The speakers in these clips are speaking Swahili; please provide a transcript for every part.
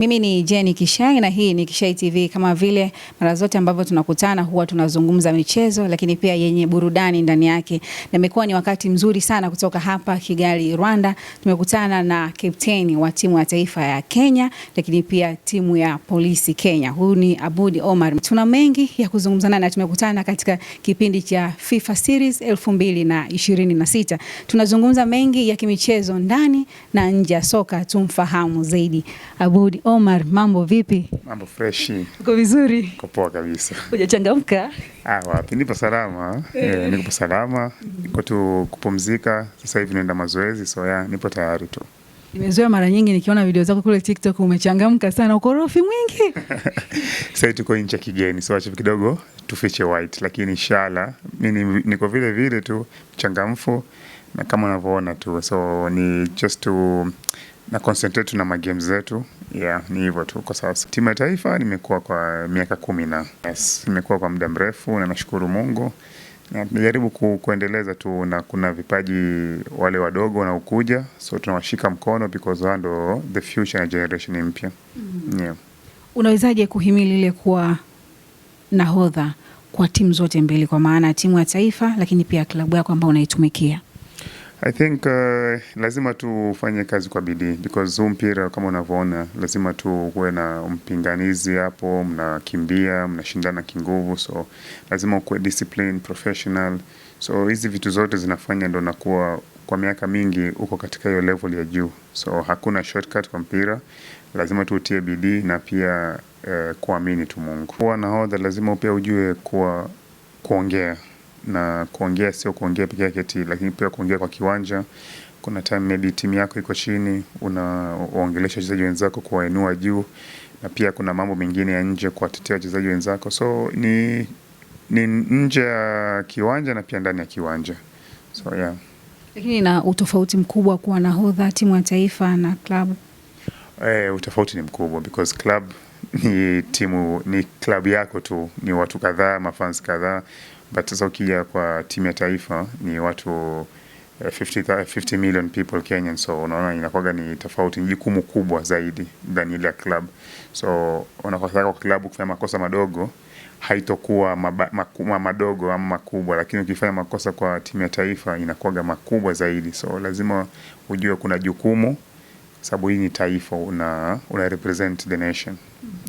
Mimi ni Jenny Kishai na hii ni Kishai TV. Kama vile mara zote ambavyo tunakutana huwa tunazungumza michezo lakini pia yenye burudani ndani yake. Na imekuwa ni wakati mzuri sana kutoka hapa Kigali, Rwanda. Tumekutana na captain wa timu ya taifa ya Kenya lakini pia timu ya polisi Kenya. Huyu ni Aboud Omar. Tuna mengi ya kuzungumzana na tumekutana katika kipindi cha FIFA Series 2026. Tunazungumza mengi ya kimichezo ndani na nje ya soka, tumfahamu zaidi. Aboud Omar, mambo vipi? Mambo freshi. Uko vizuri? Uko poa kabisa. Hujachangamka? Wapi, nipo salama. Nipo salama. Niko tu kupumzika. Sasa hivi naenda mazoezi, so nipo tayari tu. Nimezoea mara nyingi nikiona video zako kule TikTok umechangamka sana, ukorofi mwingi. Sasa tuko nje kigeni, so acha kidogo tufiche white, lakini inshallah mimi niko vile vile tu mchangamfu na kama unavyoona tu. So ni just to na concentrate na games zetu. Ni hivyo tu kwa sasa. Timu ya taifa nimekuwa kwa miaka 10 na nimekuwa kwa muda mrefu na nashukuru Mungu. Na tunajaribu kuendeleza tu na kuna vipaji wale wadogo wanaokuja, so tunawashika mkono because wao ndo the future generation mpya. Unawezaje kuhimili ile kuwa nahodha kwa timu zote mbili, kwa maana timu ya taifa lakini pia klabu yako ambayo unaitumikia? I think lazima tufanye kazi kwa bidii because mpira kama unavyoona lazima tu kuwe na mpinganizi hapo, mnakimbia, mnashindana kinguvu, so lazima ukuwe discipline, professional. So hizi vitu zote zinafanya ndo nakuwa kwa miaka mingi uko katika hiyo level ya juu. So hakuna shortcut kwa mpira, lazima tu utie bidii na pia kuamini tu Mungu. Kuwa nahodha lazima pia ujue kuongea. Na kuongea sio kuongea peke yake, lakini pia kuongea kwa kiwanja. Kuna time maybe timu yako iko chini, unaongelesha wachezaji wenzako kuwainua juu, na pia kuna mambo mengine ya nje kuwatetea wachezaji wenzako. So ni nje ya kiwanja na pia ndani ya kiwanja. So Lakini na utofauti mkubwa kuwa nahodha timu ya taifa na club. Utofauti ni mkubwa because club ni club yako tu, ni watu kadhaa, mafans kadhaa. But sasa ukija kwa timu ya taifa ni watu 50 million people Kenyan, so unaona inakuwa ni tofauti, ni jukumu kubwa zaidi than ile club. So unakosa kwa club kufanya makosa madogo haitokuwa madogo ama makubwa, lakini ukifanya makosa kwa timu ya taifa inakuwa makubwa zaidi. So lazima ujue kuna jukumu, sababu hii ni taifa, una represent the nation.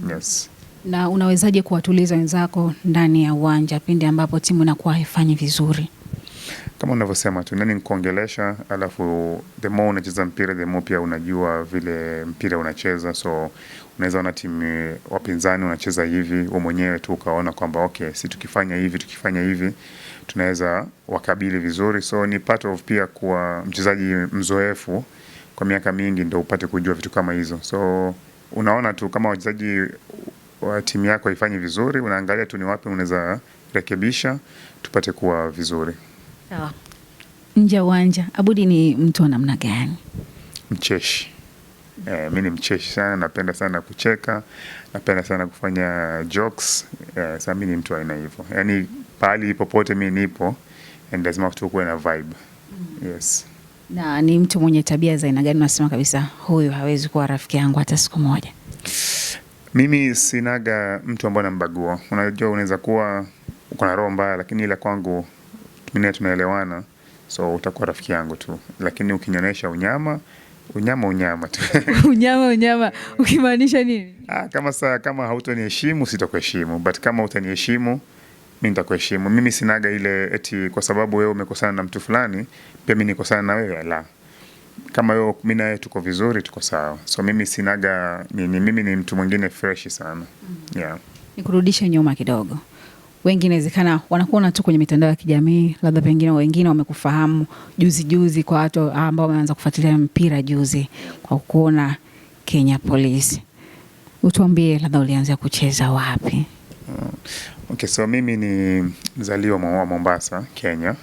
Yes. Na unawezaje kuwatuliza wenzako ndani ya uwanja pindi ambapo timu inakuwa haifanyi vizuri? Kama unavyosema tu, nani nikuongelesha, alafu the more unacheza mpira the more pia unajua vile mpira unacheza. So unaweza ona timu wapinzani unacheza hivi, wewe mwenyewe tu ukaona kwamba okay, si tukifanya hivi tunaweza wakabili vizuri. So ni part of pia kuwa mchezaji mzoefu kwa miaka mingi ndio upate kujua vitu kama hizo. So unaona tu kama wachezaji wa timu yako haifanyi vizuri, unaangalia tu ni wapi unaweza rekebisha tupate kuwa vizuri. Sawa. Nje ya uwanja, Aboud ni mtu wa namna gani? Mcheshi. Mimi ni mcheshi sana, napenda sana kucheka, napenda sana kufanya jokes. Sasa mimi ni mtu aina hivyo. Yaani pahali popote mimi nipo, lazima tuwe na vibe. Yes. Na ni mtu mwenye tabia za aina gani unasema kabisa huyu hawezi kuwa rafiki yangu hata siku moja? Mimi sinaga mtu ambaye nambagua. Unajua unaweza kuwa uko na roho mbaya, lakini ile kwangu mimi tunaelewana, so utakuwa rafiki yangu tu. Lakini ukinionyesha unyama tu. Unyama ukimaanisha nini? Kama hautoniheshimu sitakuheshimu, but kama utaniheshimu mimi nitakuheshimu. Mimi sinaga ile eti kwa sababu wewe umekosana na mtu fulani pia mimi nikosana na wewe, la. Kama wewe mimi na wewe tuko vizuri, tuko sawa. So mimi sinaga mimi ni mtu mwingine fresh sana. Nikurudishe nyuma kidogo. Wengi inawezekana wanakuona tu kwenye mitandao ya kijamii, labda pengine wengine wamekufahamu juzi kwa watu ambao wameanza kufuatilia mpira juzi kwa kuona Kenya Police. Utuambie labda ulianza kucheza wapi? Okay, so mimi ni mzaliwa wa Mombasa, Kenya.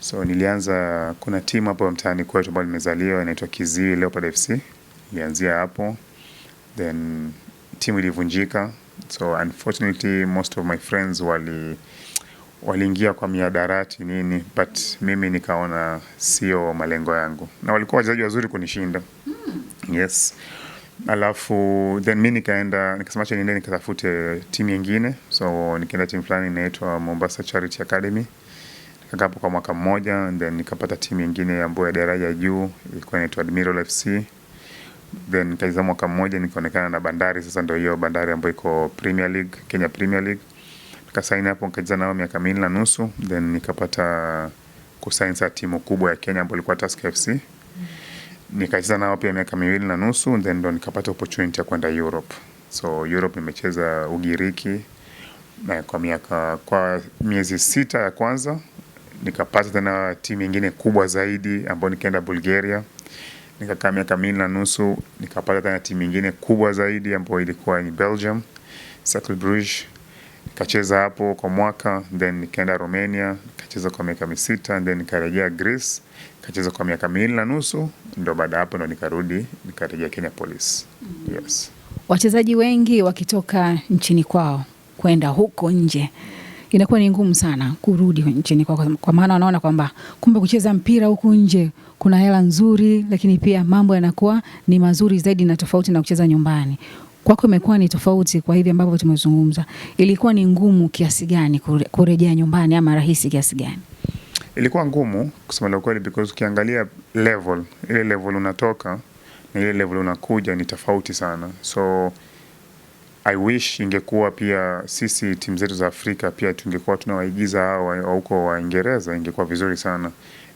So nilianza, kuna timu hapo mtaani kwetu ambayo nimezaliwa inaitwa Kiziwi Leopard FC. Nilianzia hapo, then timu ilivunjika. So unfortunately most of my friends waliingia kwa miadarati nini, but mimi nikaona sio malengo yangu. Na walikuwa wachezaji wazuri kunishinda. Yes. Alafu then mimi nikasema acha niende nikatafute timu nyingine, so nikaenda timu fulani inaitwa Mombasa Charity Academy. Nikakaa hapo kwa mwaka mmoja, and then nikapata timu nyingine ambayo ya daraja ya juu ilikuwa inaitwa Admiral FC. Then nikaiza mwaka mmoja nikaonekana na Bandari, sasa ndio hiyo Bandari ambayo iko Premier League, Kenya Premier League. Nikasaini hapo nikacheza nao miaka 2.5, then nikapata kusaini sa timu kubwa ya Kenya ambayo ilikuwa Tusker FC. Nikacheza nao pia miaka 2.5, then ndo nikapata opportunity ya kwenda Europe. So Europe nimecheza Ugiriki na kwa miezi 6 ya kwanza. Nikapata tena timu nyingine kubwa zaidi ambayo nikaenda Bulgaria. Nikakaa miaka 2.5, nikapata tena timu nyingine kubwa zaidi ambayo ilikuwa ni Belgium, Cercle Bruges. Nikacheza hapo kwa mwaka, then nikaenda Romania, nikacheza kwa miaka 6, and then nikarejea Greece, nikacheza kwa miaka 2.5, ndio baada hapo ndo nikarejea Kenya Police. Yes. Wachezaji wengi wakitoka nchini kwao kwenda huko nje, inakuwa ni ngumu sana kurudi nchini kwao, kwa maana wanaona kwamba kumbe kucheza mpira huko nje kuna hela nzuri, lakini pia mambo yanakuwa ni mazuri zaidi na tofauti na kucheza nyumbani. Kwako imekuwa ni tofauti kwa hivi ambavyo tumezungumza. Ilikuwa ni ngumu kiasi gani kurejea nyumbani ama rahisi kiasi gani? Ilikuwa ngumu kusema la kweli, because ukiangalia ile level unatoka na ile level unakuja ni tofauti sana. So I wish ingekuwa pia sisi timu zetu za Afrika pia tungekuwa tunawaigiza hao huko wa Uingereza, ingekuwa vizuri sana.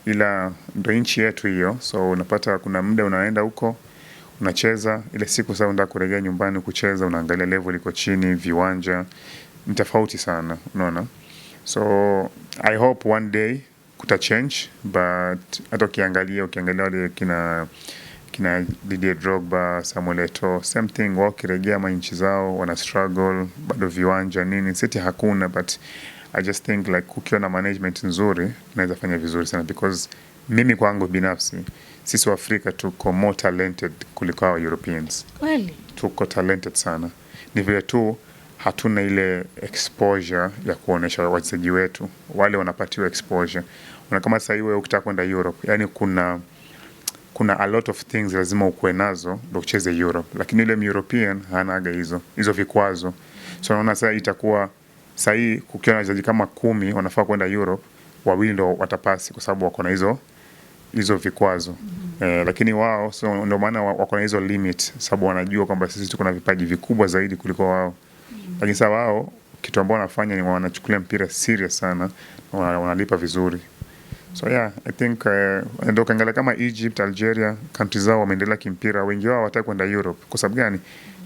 Ila ndo nchi yetu hiyo, so unapata kuna muda unaenda huko unacheza, ile siku sasa unataka kurejea nyumbani kucheza, unaangalia level iko chini, viwanja ni tofauti sana, unaona. So I hope one day kuta change, but hata ukiangalia wale kina Didier Drogba, Samuel Eto'o, same thing, wakirejea manchi zao wana struggle, bado viwanja nini siti hakuna, but I just think like ukiwa na management nzuri tunaweza fanya vizuri sana, because mimi kwangu binafsi sisi wa Afrika tuko more talented kuliko wa Europeans. Kweli? Tuko talented sana. Ni vile tu hatuna ile exposure ya kuonesha wachezaji wetu. Wale wanapatiwa exposure. Kama sasa hivi ukitaka kwenda Europe, yani kuna a lot of things lazima ukuwe nazo ndio ucheze Europe. Lakini yule European hanaga hizo vikwazo. So naona sasa itakuwa sasa hii kukiwa na wachezaji kama 10 wanafaa kwenda Europe, 2 ndio watapasi kwa sababu wako na hizo vikwazo. Lakini wao so ndio maana wako na hizo limit, sababu wanajua kwamba sisi tuko na vipaji vikubwa zaidi kuliko wao. Lakini sasa wao kitu ambao wanafanya ni wanachukulia mpira serious sana, wanalipa vizuri. So yeah, I think ndio kaangalia kama Egypt, Algeria, countries zao wameendelea kimpira, wengi wao wataka kwenda Europe. Kwa sababu gani?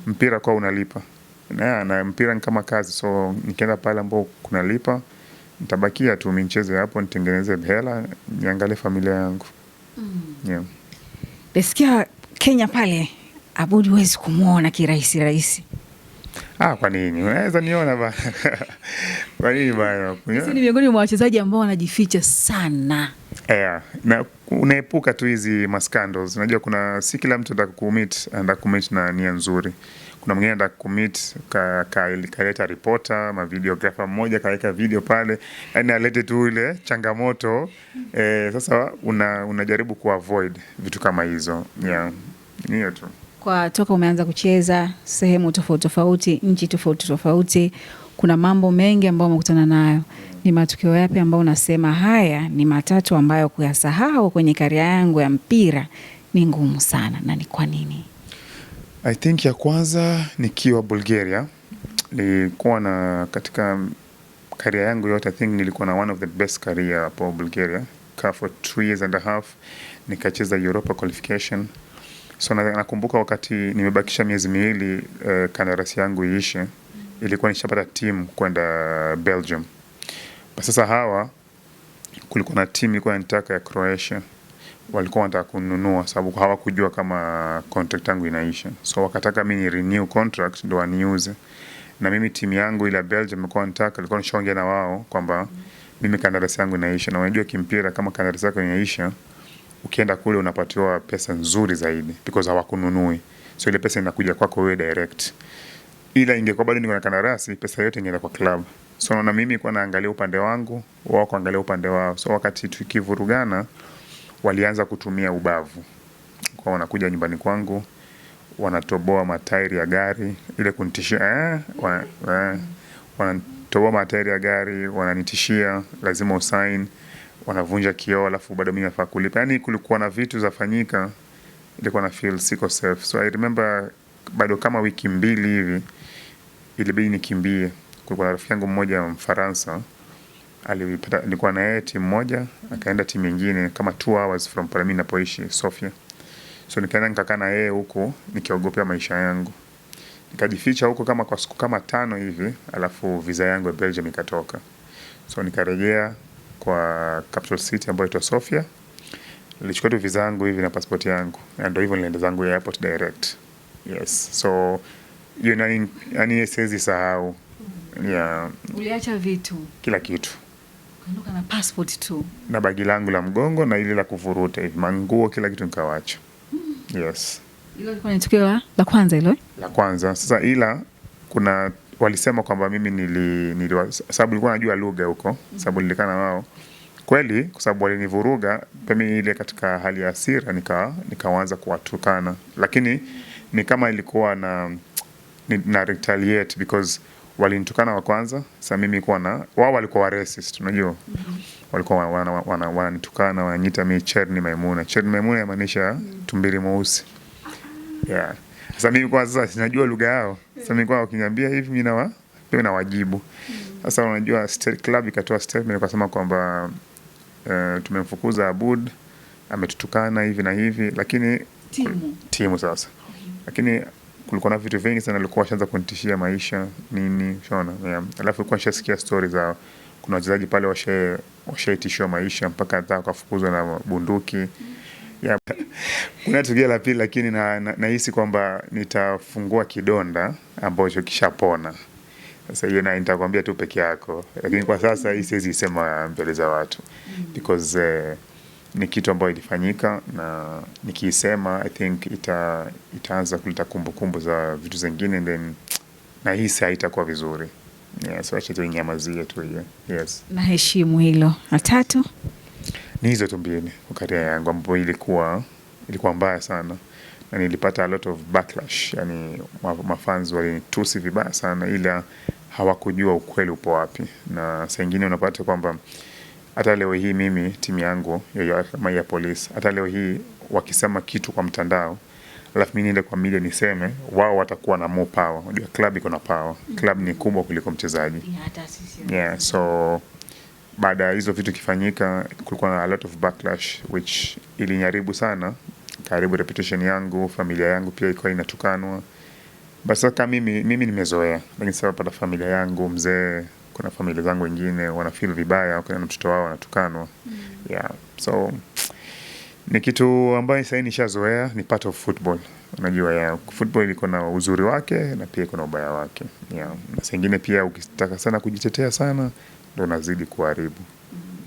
Mpira kwao unalipa. Na mpira ni kama kazi, so nikienda pale ambapo kunalipa, nitabakia tu nicheze hapo, nitengeneze hela, niangalie familia yangu. Yeah. Nasikia Kenya pale Aboud huwezi kumuona kirahisi. Kwa nini? Unaweza niona bana. Kwa nini bana? Sisi ni miongoni mwa wachezaji ambao wanajificha sana. Na unaepuka tu hizi mascandals. Unajua kuna si kila mtu anataka kumit na nia nzuri. Kuna mwingine anataka kumit kaleta reporter, videographer mmoja kaweka video pale, yani alete tu ile changamoto. Sasa unajaribu kuavoid vitu kama hizo. Yeah. Niyo tu. Kwa toka umeanza kucheza sehemu tofauti, nchi tofauti, kuna mambo mengi ambayo umekutana nayo. Ni matukio yapi ambayo unasema haya ni matatu ambayo kuyasahau kwenye career yangu ya mpira ni ngumu sana, na ni kwa nini? I think ya kwanza nikiwa Bulgaria, nilikuwa na katika career yangu yote, I think nilikuwa na one of the best career hapo Bulgaria. For 2.5 years nikacheza Europa qualification. So nakumbuka wakati nimebakisha miezi 2 kandarasi yangu iishe, ilikuwa nishapata team kwenda Belgium. Sasa kulikuwa na team ilikuwa inataka ya Croatia, walikuwa wanataka kununua sababu hawakujua kama contract yangu inaisha. So wakataka mimi ni renew contract ndio waniuze. Na mimi timu yangu ile Belgium ilikuwa ilikuwa nishaongea na wao kwamba mimi kandarasi yangu inaisha, na unajua kimpira kama kandarasi yako inaisha, ukienda kule unapatiwa pesa nzuri zaidi because hawakununui. So ile pesa inakuja kwako wewe direct. Ila ingekuwa bado niko na kandarasi, pesa yote ingeenda kwa club. So na mimi nilikuwa naangalia upande wangu, wao kuangalia upande wao. So wakati tukivurugana, walianza kutumia ubavu. Kwa wanakuja nyumbani kwangu, wanatoboa matairi ya gari ile kunitishia wanatoboa matairi ya gari, wananitishia lazima usign, wanavunja kioo alafu bado mimi nafaa kulipa. Yani kulikuwa na vitu zafanyika, ilikuwa na feel siko safe. So I remember bado kama wiki mbili hivi ilibidi nikimbie. Kulikuwa na rafiki yangu mmoja wa Mfaransa, alikuwa na yeye timu moja, akaenda timu nyingine kama 2 hours from pale mimi napoishi Sofia. So nikaenda nikakaa na yeye huko nikiogopea maisha yangu. Nikajificha huko kama kwa siku kama 5 hivi, alafu visa yangu ya Belgium ikatoka. So nikarejea kwa capital city ambayo inaitwa Sofia. Nilichukua tu visa yangu hivi na passport yangu. Na ndio hivyo nilienda zangu ya airport direct. Yes. So hiyo nani siwezi sahau. Yeah. Uliacha vitu? Kila kitu. Ukaondoka na passport tu. Na bagi langu la mgongo na ile la kuvuruta hivi. Manguo kila kitu nikawacha. Yes. Hilo lilikuwa ni tukio la kwanza hilo? La kwanza. Sasa ila kuna walisema kwamba mimi sababu nilikuwa najua lugha huko, sababu nilikana wao. Kweli kwa sababu walinivuruga, mimi ile katika hali ya hasira nikaanza kuwatukana. Lakini ni kama ilikuwa na retaliate because walinitukana wa kwanza, sasa mimi nilikuwa wao walikuwa racist, unajua. Walikuwa wananitukana, wananiita mimi Cherni Maimuna. Cherni Maimuna inamaanisha tumbili mweusi. Yeah. Sasa mimi kwa sasa sinajua lugha yao. Sasa mimi kwa ukiniambia hivi mimi nawajibu. Sasa unajua State Club ikatoa statement ikasema kwamba tumemfukuza Aboud, ametutukana hivi na hivi, lakini timu sasa. Lakini kulikuwa na vitu vingi sana, alikuwa ashaanza kunitishia maisha nini, unaona. Yeah. Alafu alikuwa ashasikia stories za kuna wachezaji pale washaitishwa maisha mpaka hata kufukuzwa na bunduki. Yeah. Kuna tukio la pili, lakini nahisi kwamba nitafungua kidonda ambacho kishapona. Sasa hiyo na nitakwambia tu peke yako, lakini kwa sasa hii siwezi sema mbele za watu because ni kitu ambacho ilifanyika, na nikisema I think itaanza kuleta kumbukumbu za vitu zingine, then na hii haitakuwa vizuri. Yeah, so acha tu nyamazie tu hiyo. Yes. Na heshimu hilo. Na tatu ni hizo tu mbili kwa career yangu ambapo ilikuwa mbaya sana, na nilipata a lot of backlash, yani mafans walinitusi vibaya sana, ila hawakujua ukweli upo wapi. Na saa nyingine unapata kwamba hata leo hii mimi timu yangu ya polisi, hata leo hii wakisema kitu kwa mtandao alafu mimi niende kwa media niseme, wao watakuwa na more power. Unajua club iko na power. Club ni kubwa kuliko mchezaji. Yeah, so baada ya hizo vitu kifanyika kulikuwa na a lot of backlash which ilinyaribu sana, karibu reputation yangu, familia yangu pia ilikuwa inatukanwa. Basi sasa mimi nimezoea, lakini sasa pata familia yangu mzee, kuna familia zangu wengine wana feel vibaya kwa mtoto wao anatukanwa. Yeah, so ni kitu ambayo sasa nishazoea, ni part of football. Unajua football iko na uzuri wake na pia iko na ubaya wake. Yeah, na sengine pia ukitaka sana kujitetea sana ndio unazidi kuharibu.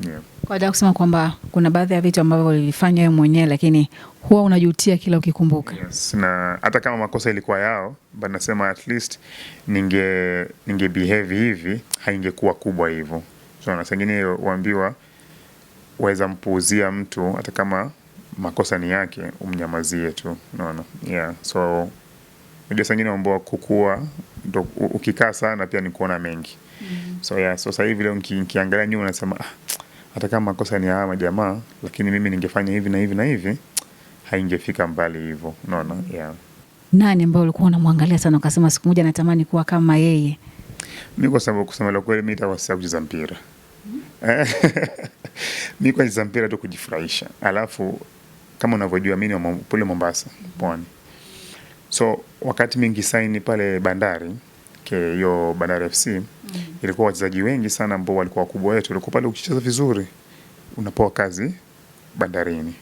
Yeah. Kwa dada kusema kwamba kuna baadhi ya vitu ambavyo ulifanya wewe mwenyewe lakini huwa unajutia kila ukikumbuka. Yes, na hata kama makosa ilikuwa yao, but nasema at least ninge behave hivi, haingekuwa kubwa hivyo. So na sengine waambiwa waweza mpuuzia mtu hata kama makosa ni yake, umnyamazie tu, unaona. Yeah, so unajua sengine mambo kukua ndo ukikaa sana pia ni kuona mengi. So yeah, so sasa hivi leo nikiangalia nyuma nasema hata kama makosa ni ya jamaa, lakini mimi ningefanya hivi na hivi na hivi, haingefika mbali hivyo, unaona. Yeah. Nani ambaye ulikuwa unamwangalia sana ukasema siku moja natamani kuwa kama yeye? Mimi kwa sababu kusema la kweli mimi nitawasahau kucheza mpira. Mimi kwa kucheza mpira tu kujifurahisha. Alafu kama unavyojua mimi ni pale Mombasa, Pwani. So wakati mingi saini pale Bandari, hiyo Bandari FC, ilikuwa wachezaji wengi sana ambao walikuwa wakubwa wetu, walikuwa pale ukicheza vizuri unapoa kazi bandarini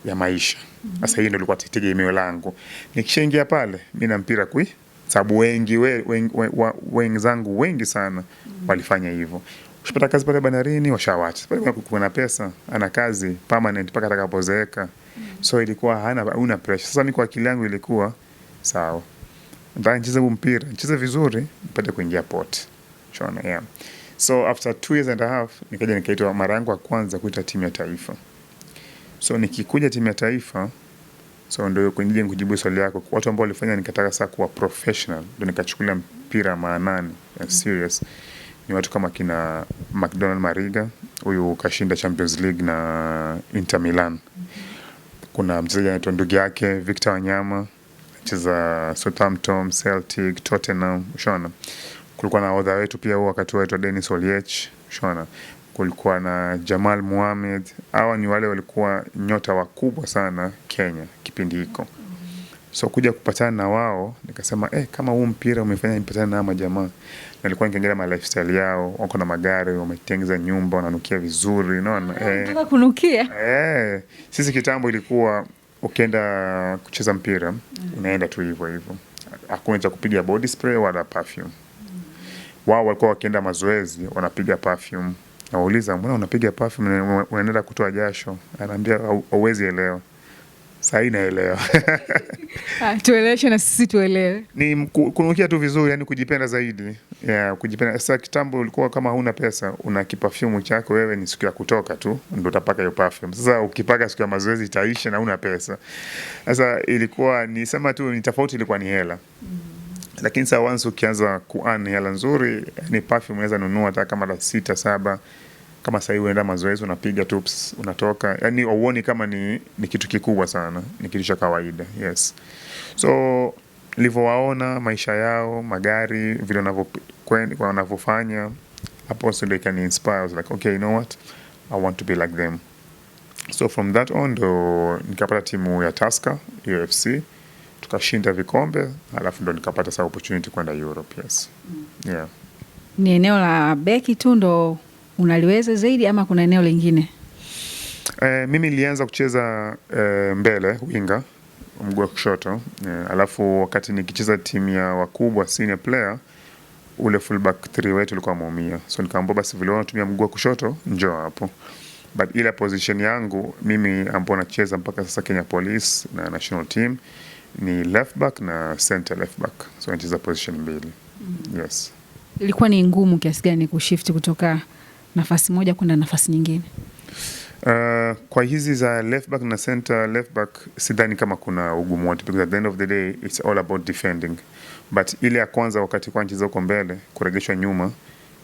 ya maisha. Sasa hiyo ndio ilikuwa tegemeo langu. Nikishaingia pale mimi na mpira sababu wengi zangu wengi sana walifanya hivyo. Ukipata kazi pale bandarini washawacha. Pale kuna pesa, ana kazi permanent mpaka atakapozeeka. So ilikuwa una pressure. Sasa mimi kwa akili yangu ilikuwa sawa, ndio nicheze mpira, nicheze vizuri, nipate kuingia port. Unaona. Yeah. So after 2 years and a half nikaitwa mara yangu ya kwanza kuita timu ya taifa. So nikikuja timu ya taifa So ndio kwenye kujibu swali yako, watu ambao walifanya nikataka sasa kuwa professional, ndio nikachukulia mpira maanani serious, ni watu kama kina McDonald Mariga, huyu kashinda Champions League na Inter Milan. Kuna mchezaji anaitwa ndugu yake Victor Wanyama, anacheza Southampton, Celtic, Tottenham, ushona. Kulikuwa na odha wetu pia wakati wetu Dennis Oliech, ushona. Kulikuwa na Jamal Mohamed. Hawa ni wale walikuwa nyota wakubwa sana Kenya kipindi hiko. So kuja kupatana na wao nikasema kama huu mpira umefanya nipatane na majamaa. Nilikuwa nikiangalia ma lifestyle yao, wako na magari, wametengeza nyumba, wananukia vizuri, unaona. Nataka kunukia. Sisi kitambo ilikuwa ukienda kucheza mpira, unaenda tu hivyo hivyo. Hakuna cha kupiga body spray wala perfume. Wao walikuwa wakienda mazoezi, wanapiga perfume. Nauliza, mbona unapiga perfume unaenda kutoa jasho? Anaambia hauwezi elewa. Sasa naelewa. Tueleweshe na sisi tuelewe. Ni kunukia tu vizuri, yani kujipenda zaidi. Kujipenda. Sasa kitambo ulikuwa kama huna pesa, una kiperfume chako wewe, ni siku ya kutoka tu ndio utapaka hiyo perfume. Sasa ukipaka siku ya mazoezi itaisha na huna pesa. Sasa ilikuwa ni sema tu ni tofauti, ilikuwa ni hela. Lakini sasa once ukianza kuearn hela nzuri, ni perfume unaweza nunua hata kama 6 7. Kama sasa hivi unaenda mazoezi unapiga tups unatoka, yani uone kama ni kitu kikubwa sana, ni kitu cha kawaida. Yes. So nilivyowaona maisha yao, magari, vile wanavyofanya, hapo so they can inspire. I was like, okay, you know what, I want to be like them. So from that on ndo nikapata timu ya Tusker UFC, tukashinda vikombe, alafu ndo nikapata sa opportunity kwenda Europe. Yes. Yeah. Ni eneo la beki tu ndo unaliweza zaidi ama kuna eneo lingine? Mimi nilianza kucheza mbele winga, mguu wa kushoto. Alafu wakati nikicheza timu ya wakubwa senior player, ule fullback 3 wetu ulikuwa umeumia. So nikaambiwa basi vile wanatumia mguu wa kushoto njoo hapo. But ile position yangu mimi ambapo nacheza mpaka sasa Kenya Police na national team ni left back na center left back. So nacheza position mbili. Yes. Ilikuwa ni ngumu kiasi gani kushift kutoka nafasi moja kwenda nafasi nyingine? Kwa hizi za left back na center left back sidhani kama kuna ugumu wote, because at the end of the day it's all about defending. But ile ya kwanza wakati kwa nchiza huko mbele kuregeshwa nyuma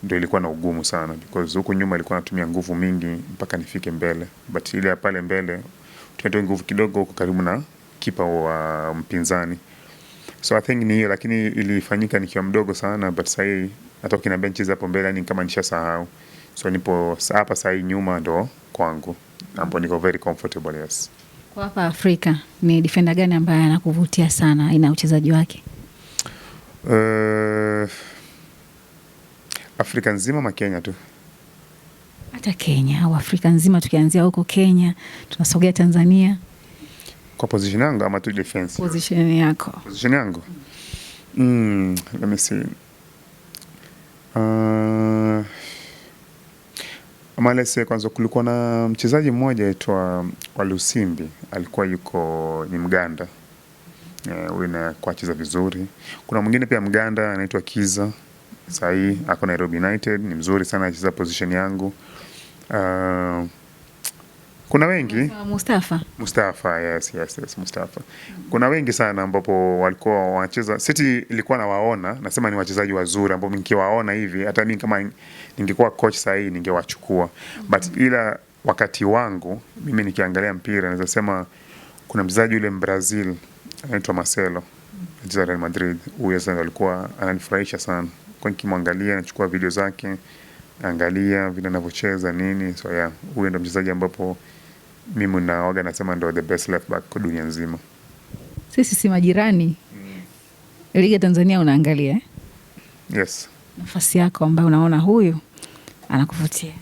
ndio ilikuwa na ugumu sana, because huko nyuma ilikuwa natumia nguvu mingi mpaka nifike mbele. But ile ya pale mbele tumetoa nguvu kidogo huko karibu na kipa wa mpinzani. So I think ni hiyo, lakini ilifanyika nikiwa mdogo sana. But sasa hii hata ukina benches hapo mbele ni kama nishasahau. So nipo hapa sasa nyuma ndo kwangu, ambapo niko very comfortable. Yes. Kwa hapa Afrika ni defender gani ambaye anakuvutia sana ina uchezaji wake? Afrika nzima ma Kenya tu? Hata Kenya au Afrika nzima, tukianzia huko Kenya tunasogea Tanzania. Kwa position yangu ama tu defense? Position yako. Position yangu? Let me see. Amalese, kwanza kulikuwa na mchezaji mmoja aitwa Walusimbi, alikuwa ni Mganda. Huyu na kwa cheza vizuri. Kuna mwingine pia Mganda anaitwa Kiza. Sasa hii ako Nairobi United, ni mzuri sana, anacheza position yangu. Kuna wengi. Mustafa, yes, Mustafa. Kuna wengi sana ambapo walikuwa wanacheza. City ilikuwa nawaona, nasema ni wachezaji wazuri ambao nikiwaona hivi hata mimi kama ningekuwa coach sasa hivi ningewachukua. But ila wakati wangu mimi nikiangalia mpira naweza sema kuna mchezaji yule Brazil anaitwa Marcelo, anacheza Real Madrid. Huyo sasa alikuwa ananifurahisha sana. Kwa nikimwangalia nachukua video zake, angalia vile anavyocheza nini. So yeah, huyo ndo mchezaji ambapo mimi naoga nasema ndo the best left back kwa dunia nzima. Sisi si majirani. Liga Tanzania unaangalia Yes. Nafasi yako ambayo unaona huyu anakuvutia?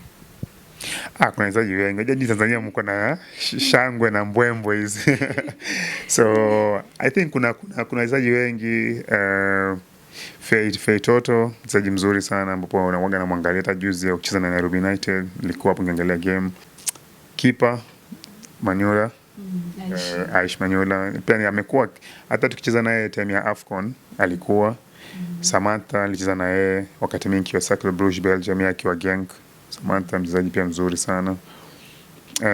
Kuna wachezaji wengi. Unajua Tanzania mko na shangwe na mbwembwe hizi. So I think kuna wachezaji wengi. Fei Toto mchezaji mzuri sana ambapo unaoga na mwangalia. Hata juzi ukicheza na Nairobi United nilikuwa hapo niangalia game. Kipa Manyola, Aish Manyola pia amekuwa, hata tukicheza naye time ya AFCON alikuwa. Samantha alicheza naye wakati mimi nikiwa Cercle Brugge Belgium akiwa Genk. Samantha mchezaji pia mzuri sana.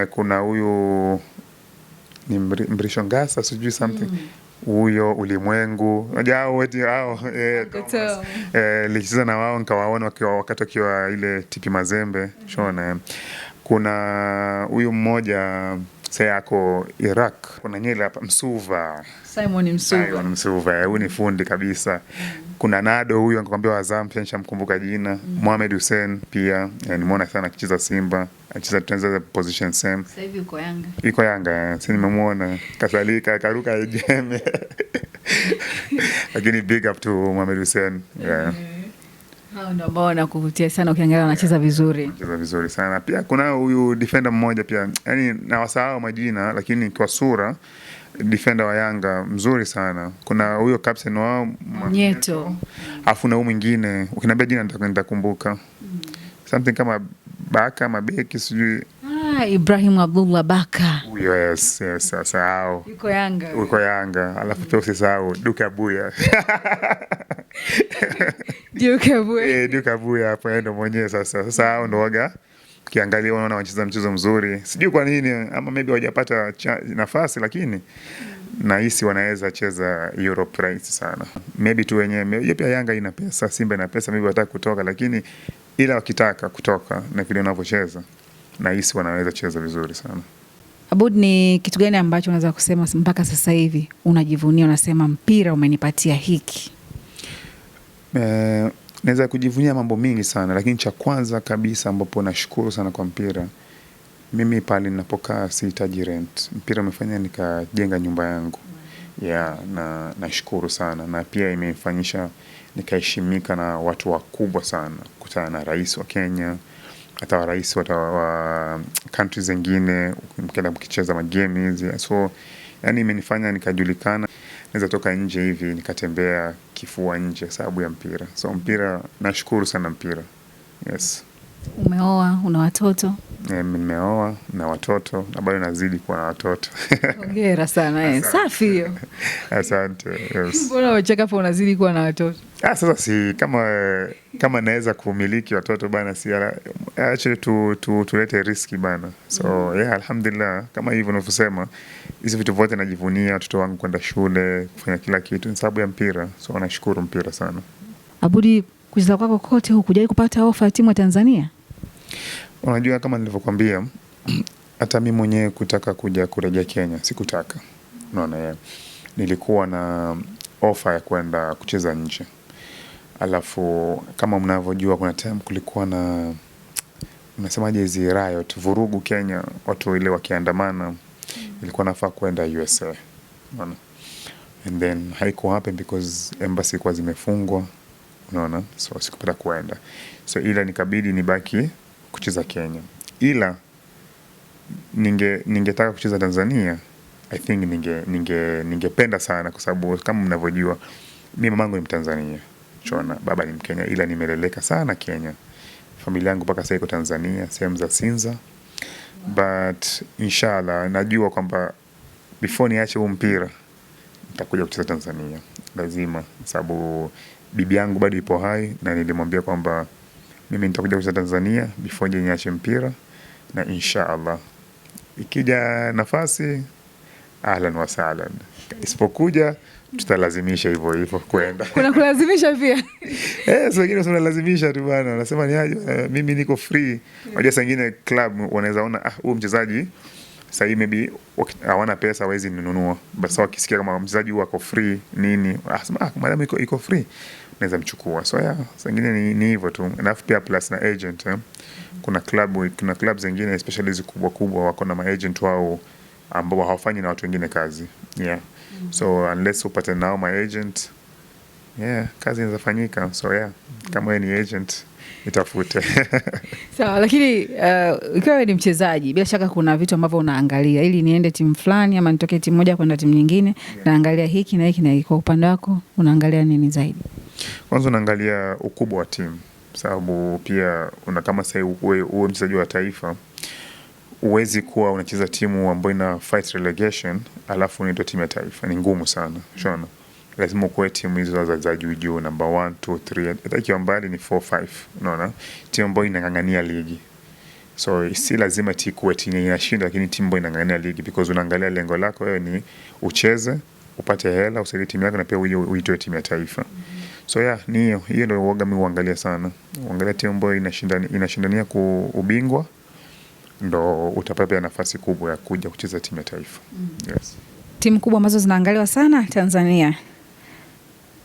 Kuna huyu ni Mrisho Ngasa sijui something huyo Ulimwengu, unajua hao nilicheza na wao nikawaona wakati wakiwa ile Tipi Mazembe shona. Kuna huyu mmoja sasa yako Iraq, kuna nyele hapa Simon Msuva, huyu ni fundi kabisa. Kuna Nado huyu anakuambia Azam pia nishamkumbuka jina. Mohamed Hussein pia nimeona sana akicheza Simba, anacheza tuanza position same. Sasa hivi uko Yanga. Iko Yanga, si nimemuona kasalika karuka ejeme. Lakini big up to Mohamed Hussein. Hao ndio ambao wanakuvutia sana ukiangalia wanacheza vizuri. Wanacheza vizuri sana. Pia kuna huyu defender mmoja pia, yani nawasahau majina lakini kwa sura defender wa Yanga mzuri sana. Kuna huyo captain wao Nyeto. Afu na huyu mwingine ukiniambia jina nitakumbuka. Something kama Baka mabeki sijui. Ibrahim Abdullah Baka. Yes, sasa yuko Yanga. Yuko Yanga. Alafu pia usisahau Duke Abuya. Duke Abuya hapo ndo mwenyewe sasa. Sasa hao ndo waga kiangalia unaona wanacheza mchezo mzuri. Sijui kwa nini ama maybe hawajapata nafasi lakini nahisi wanaweza cheza Europe right sana. Maybe tu wenyewe pia Yanga ina pesa, Simba ina pesa, maybe wataka kutoka lakini ila wakitaka kutoka na vile wanavyocheza nahisi wanaweza cheza vizuri sana. Aboud, ni kitu gani ambacho unaweza kusema mpaka sasa hivi unajivunia unasema mpira umenipatia hiki? Naweza kujivunia mambo mingi sana lakini cha kwanza kabisa ambapo nashukuru sana kwa mpira, mimi pale ninapokaa sihitaji rent. Mpira umefanya nikajenga nyumba yangu. Na nashukuru sana na pia imefanyisha nikaheshimika na watu wakubwa sana. Kutana na rais wa Kenya, hata wa rais wa countries zingine mkienda mkicheza magame hizi. So yani imenifanya nikajulikana. Naweza toka nje hivi nikatembea kifua nje sababu ya mpira. So mpira nashukuru sana mpira. Yes. Umeoa, una watoto? Nimeoa na watoto na bado nazidi kuwa na watoto. Hongera sana. Safi hiyo. Asante. Yes. Mbona unacheka hapo unazidi kuwa na watoto? Sasa si kama naweza kumiliki watoto bana, si acha tulete riski bana. So alhamdulillah kama hivyo unavyosema, hizo vitu vyote najivunia watoto wangu kwenda shule, kufanya kila kitu ni sababu ya mpira. So nashukuru mpira sana. Aboud, kucheza kwako kote hukujawahi kupata ofa ya timu ya Tanzania? Unajua kama nilivyokuambia hata mimi mwenyewe kutaka kuja kurejea Kenya sikutaka. Unaona nilikuwa na ofa ya kwenda kucheza nje. Alafu kama mnavyojua kuna time kulikuwa na unasemaje hizi riot vurugu Kenya, watu ile wakiandamana, ilikuwa nafaa kwenda USA. Unaona? And then haiko happen because embassy kwa zimefungwa. Unaona? So sikupata kwenda. So ila nikabidi nibaki kucheza Kenya. Ila ningetaka kucheza Tanzania, I think ningependa sana kwa sababu kama mnavyojua mimi mamangu ni Mtanzania. Chona, baba ni Mkenya ila nimeleleka sana Kenya. Familia yangu mpaka sasa iko Tanzania, sehemu za Sinza. But inshallah najua kwamba before niache huu mpira nitakuja kucheza Tanzania. Lazima sababu bibi yangu bado ipo hai na nilimwambia kwamba mimi nitakuja kucheza Tanzania before niache mpira na inshallah ikija nafasi ahlan wa sahlan. Isipokuja tutalazimisha hivyo kwenda. Kuna kulazimisha pia? So wengine wanalazimisha tu bana. Wanasema ni aje mimi niko free. Unajua saa nyingine club wanaweza ona huyu mchezaji sasa hivi maybe hawana pesa hawezi ninunua. Basi wakisikia kama mchezaji wako free nini, asema madam iko free naweza mchukua. So saa nyingine ni hivyo tu. Alafu pia plus na agent. Kuna club zingine especially hizo kubwa wako na agent wao ambao hawafanyi na watu wengine kazi. So unless upate nao my agent, kazi inafanyika. So kama wewe ni agent nitafute. Sawa, lakini ikiwa wewe ni mchezaji bila shaka kuna vitu ambavyo unaangalia ili niende timu fulani ama nitoke timu moja kwenda timu nyingine, naangalia hiki na hiki na hiki. Kwa upande wako unaangalia nini zaidi? Kwanza unaangalia ukubwa wa timu, sababu pia kama sasa uwe mchezaji wa taifa uwezi kuwa unacheza timu ambayo ina fight relegation alafu unaitwa timu ya taifa, ni ngumu sana. Unaona? Lazima kuwe timu hizo za juu number 1 2 3 hata ikiwa mbali ni 4 5. Unaona? Timu ambayo inang'ang'ania ligi. So si lazima tikuwe timu inashinda, lakini timu ambayo inang'ang'ania ligi, because unaangalia lengo lako wewe ni ucheze, upate hela, usaidie timu yako na pia uitoe timu ya taifa. So yeah, ni hiyo ndio uoga mimi huangalia sana. Uangalia timu ambayo inashindania ubingwa, ndo utapata pia nafasi kubwa ya kuja kucheza timu ya taifa. Yes. Timu kubwa ambazo zinaangaliwa sana Tanzania: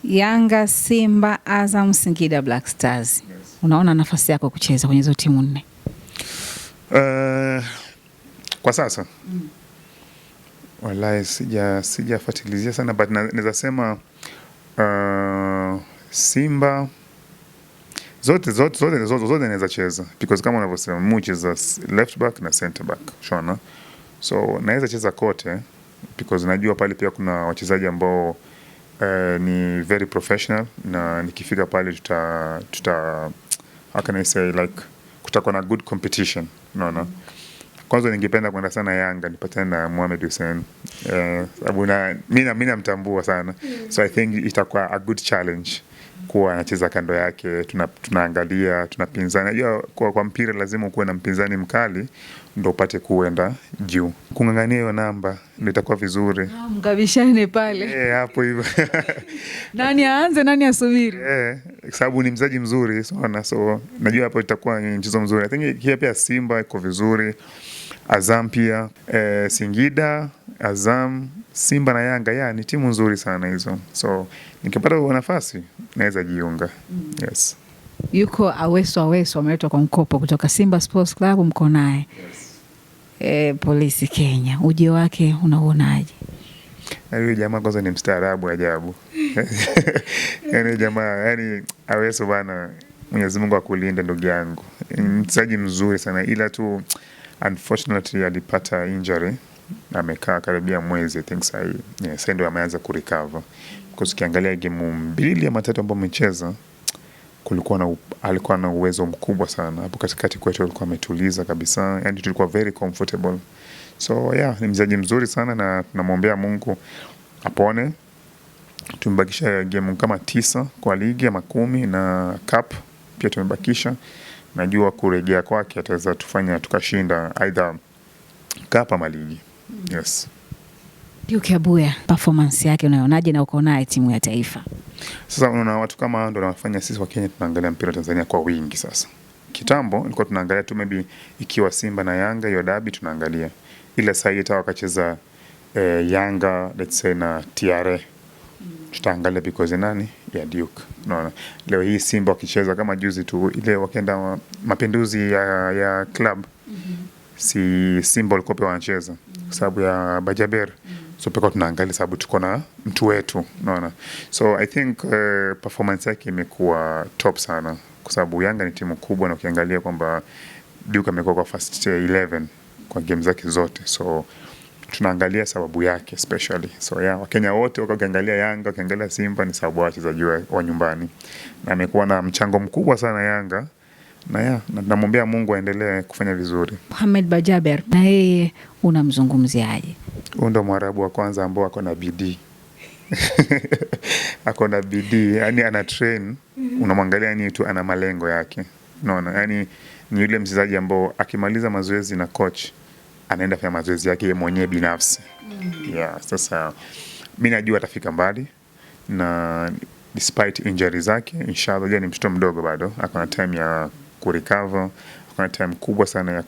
Yanga, Simba, Azam, Singida Black Stars. Yes. Unaona nafasi yako kucheza kwenye hizo timu 4? Kwa sasa wallahi sijafuatilizia sana, but naweza sema Simba zote naweza cheza, because kama unavyosema mcheza left back na center back, shona. So naweza cheza kote, because najua pale pia kuna wachezaji ambao ni very professional, na nikifika pale tuta how can I say, like kutakuwa na good competition, unaona. Kwanza ningependa kwenda sana Yanga nipatane na Mohamed Hussein, sababu mimi namtambua sana. So I think itakuwa a good challenge kuwa anacheza kando yake, tunaangalia, tunapinzana. Unajua kwa mpira lazima kuwe na mpinzani mkali ndio upate kuenda juu. Kung'ang'ania hiyo namba ndio itakuwa vizuri. Mkabishane pale. Hapo hivyo. Nani aanze nani asubiri? Sababu ni mzaji mzuri sana, so najua hapo itakuwa ni mchezo mzuri. I think pia Simba iko vizuri. Azam pia, Singida, Azam, Simba na Yanga, ni timu nzuri sana hizo. So nikipata nafasi naweza jiunga. Yes. Yuko Aweso ameletwa kwa mkopo kutoka Simba Sports Club, mko naye. Yes. Polisi Kenya, uje wake unaonaje? Huyu jamaa kwanza ni mstaarabu ajabu. Jamaa, Aweso bana, Mwenyezi Mungu akulinde ndugu yangu. Mchezaji mzuri sana, ila tu unfortunately alipata injury, amekaa karibia mwezi, I think sasa ndio ameanza kurecover. Because ukiangalia game 2 ama 3 ambazo amecheza, alikuwa na uwezo mkubwa sana. Hapo katikati kwetu alikuwa ametuliza kabisa, tulikuwa very comfortable. So ni mchezaji mzuri sana, na tunamwombea Mungu apone. Tumebakisha game kama 9 kwa ligi ama 10, na cup pia tumebakisha. Najua kurejea kwake ataweza tufanya tukashinda either cup ama ligi. Yes. Duke Abuya, performance yake unaionaje na uko naye timu ya taifa? Sasa unaona watu kama ndio wanafanya sisi wa Kenya tunaangalia mpira Tanzania kwa wingi sasa. Kitambo ilikuwa tunaangalia tu maybe ikiwa Simba na Yanga hiyo derby tunaangalia. Ila sasa hata wakacheza Yanga let's say na TRA, tutaangalia because nani ya Duke. Unaona leo hii Simba wakicheza kama juzi tu ile wakenda mapinduzi ya club, si Simba walikuwa wanacheza kwa sababu ya Bajaber. So pekao tunaangalia sababu tuko na mtu wetu, unaona. So I think performance yake imekuwa top sana, kwa sababu Yanga ni timu kubwa, na ukiangalia kwamba Duke amekuwa kwa first 11 kwa game zake zote. So tunaangalia sababu yake especially. So Wakenya wote wakiangalia Yanga, wakiangalia Simba ni sababu wachezaji wa nyumbani. Na amekuwa na mchango mkubwa sana Yanga. Na namwombea Mungu aendelee kufanya vizuri. Mohamed Bajaber, na yeye unamzungumziaje? Huyo ndo Mwarabu wa kwanza ambao ako na bidii. Ako na bidii, ana train, unamwangalia ni tu ana malengo yake. Unaona, ni yule mchezaji ambao akimaliza mazoezi na coach anaenda kufanya mazoezi yake mwenyewe binafsi. Sasa mimi najua atafika mbali, na despite injury zake, inshallah ni mtoto mdogo bado, ako na time ya kurecover, ako na time kubwa sana ya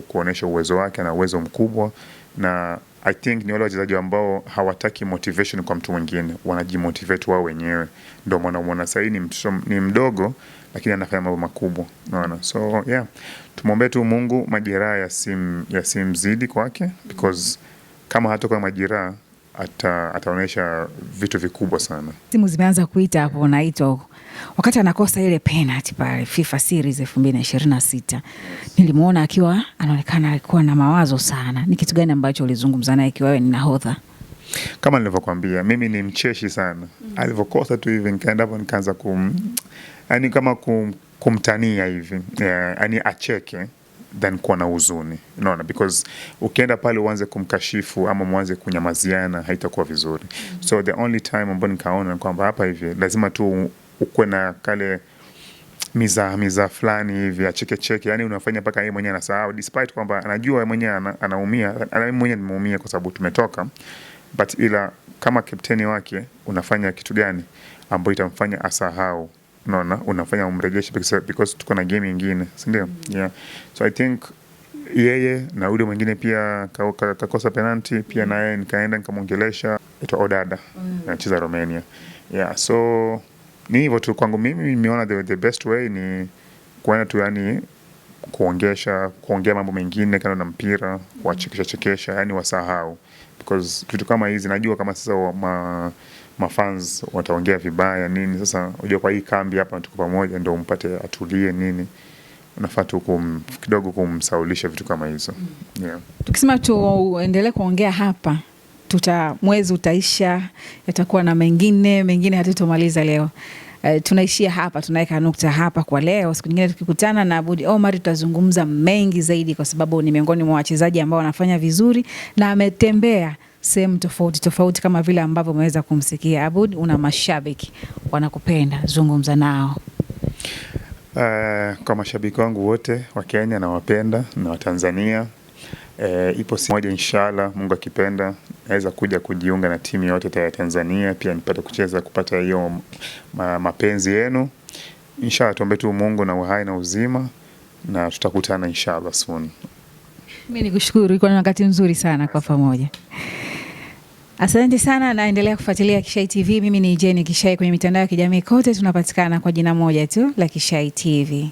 kuonesha uwezo wake, na uwezo mkubwa. Na I think ni wale wachezaji ambao hawataki motivation kwa mtu mwingine, wanajimotivate wao wenyewe. Ndio maana unaona sasa ni mdogo lakini anafanya mambo makubwa, unaona. So tumwombee tu Mungu majeraha yasimzidi kwake, because kama hatakuwa majeraha ataonesha vitu vikubwa sana. Timu zimeanza kuita hapo, naitwa huko wakati anakosa ile penalty pale FIFA Series 2026. Nilimuona akiwa anaonekana alikuwa na mawazo sana. Ni kitu gani ambacho ulizungumza naye ikiwa wewe ni nahodha? Kama nilivyokuambia, mimi ni mcheshi sana. Alivyokosa tu hivi nikaanza kama kumtania hivi. Acheke then kuwa na huzuni. Unaona, because ukienda pale uanze kumkashifu ama mwanze kunyamaziana haitakuwa vizuri. So the only time ambapo nikaona kwamba hapa hivi lazima tu ukwe na miza fulani hivi achekecheke, yani unafanya mpaka yeye mwenyewe anasahau, despite kwamba anajua mwenyewe anaumia, mimi mwenyewe nimeumia kwa sababu tumetoka, but ila kama kapteni wake unafanya kitu gani ambayo itamfanya asahau, unaona, unafanya umrejeshe because tuko na game nyingine, si ndio? Yeah, so I think yeye na yule mwingine pia kakosa penalty pia, naye nikaenda nikamwongelesha, ito Odada anacheza Romania. Yeah, so ni hivyo tu kwangu mimi, nimeona the best way ni kuenda tu, yani kuongea mambo mengine kando na mpira, kuwachekesha, yani wasahau, because vitu kama hizi najua kama sasa mafans wataongea vibaya nini. Sasa unajua kwa hii kambi hapa tuko pamoja, ndio umpate atulie nini, unafaa tu kidogo kumsaulisha vitu kama hizo. Yeah. Tukisema tuendelee kuongea hapa, mwezi utaisha, yatakuwa na mengine hatutomaliza leo. Tunaishia hapa, tunaweka nukta hapa kwa leo. Siku nyingine tukikutana na Aboud Omar tutazungumza mengi zaidi, kwa sababu ni miongoni mwa wachezaji ambao wanafanya vizuri na ametembea sehemu tofauti kama vile ambavyo umeweza kumsikia. Aboud, una mashabiki wanakupenda, zungumza nao. Kwa mashabiki wangu wote wa Kenya nawapenda, na wa Tanzania, ipo siku moja inshallah, Mungu akipenda, naweza kuja kujiunga na timu yote ya Tanzania, pia nipate kucheza, kupata hiyo mapenzi yenu. Inshallah tuombe tu Mungu na uhai na uzima, na tutakutana inshallah soon. Mimi nikushukuru, ilikuwa ni wakati mzuri sana kwa pamoja. Asante sana, naendelea kufuatilia Kishai TV. Mimi ni Jeni Kishai, kwenye mitandao ya kijamii kote tunapatikana kwa jina moja tu la Kishai TV.